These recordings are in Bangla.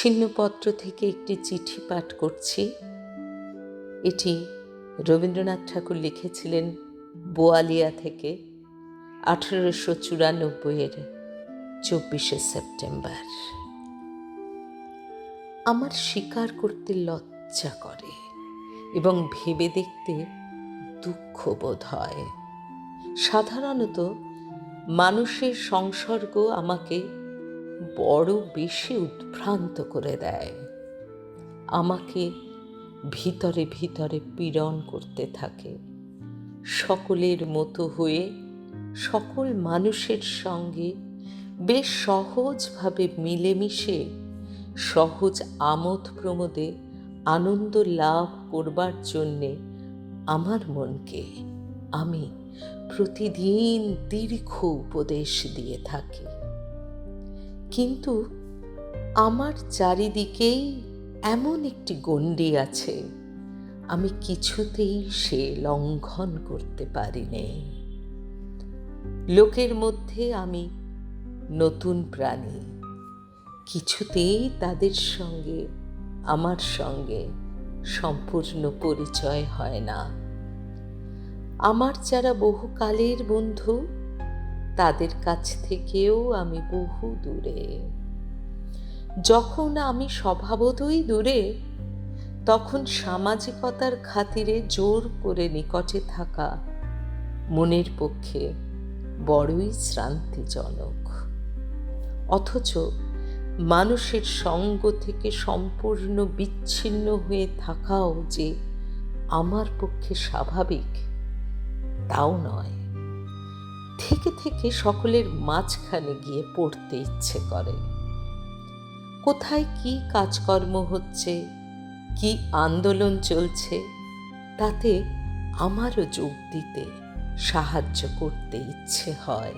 ছিন্নপত্র থেকে একটি চিঠি পাঠ করছি। এটি রবীন্দ্রনাথ ঠাকুর লিখেছিলেন বোয়ালিয়া থেকে 1894-এর 24শে সেপ্টেম্বর। আমার স্বীকার করতে লজ্জা করে এবং ভেবে দেখতে দুঃখ বোধ হয়। সাধারণত মানুষের সংসর্গ আমাকে বড় বেশি উদ্ভ্রান্ত করে দেয়, আমাকে ভিতরে ভিতরে পীড়ন করতে থাকে। সকলের মতো হয়ে সকল মানুষের সঙ্গে বেশ সহজভাবে মিলেমিশে সহজ আমোদ প্রমোদে আনন্দ লাভ করবার জন্যে আমার মনকে আমি প্রতিদিন দীর্ঘ উপদেশ দিয়ে থাকি। কিন্তু আমার চারিদিকেই এমন একটি গণ্ডি আছে, আমি কিছুতেই সে লঙ্ঘন করতে পারিনি। লোকের মধ্যে আমি নতুন প্রাণী, কিছুতেই তাদের সঙ্গে আমার সঙ্গে সম্পূর্ণ পরিচয় হয় না। আমার যারা বহুকালের বন্ধু, তাদের কাছ থেকেও আমি বহু দূরে। যখন আমি স্বভাবতই দূরে, তখন সামাজিকতার খাতিরে জোর করে নিকটে থাকা মনের পক্ষে বড়ই শ্রান্তিজনক। অথচ মানুষের সঙ্গ থেকে সম্পূর্ণ বিচ্ছিন্ন হয়ে থাকাও যে আমার পক্ষে স্বাভাবিক, তাও নয়। থেকে থেকে সকলের মাঝখানে গিয়ে পড়তে ইচ্ছে করে। কোথায় কি কাজকর্ম হচ্ছে, কি আন্দোলন চলছে, তাতে আমারও যোগ দিতে সাহায্য করতে ইচ্ছে হয়।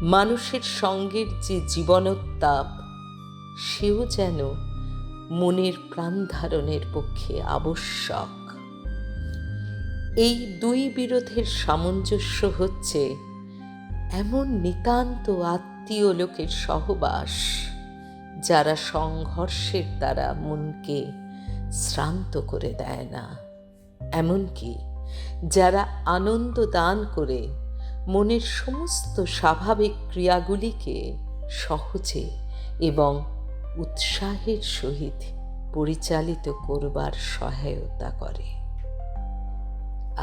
মানুষের সঙ্গের যে জীবনোত্তাপ, সেও যেন মনের প্রাণ ধারণের পক্ষে আবশ্যক। এই দুই বিরোধের সামঞ্জস্য হচ্ছে এমন নিতান্ত আত্মীয় লোকের সহবাস, যারা সংঘর্ষের দ্বারা মনকে শ্রান্ত করে দেয় না, এমনকি যারা আনন্দ দান করে মনের সমস্ত স্বাভাবিক ক্রিয়াগুলিকে সহজে এবং উৎসাহের সহিত পরিচালিত করবার সহায়তা করে।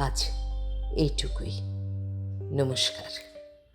আজ এইটুকুই। নমস্কার।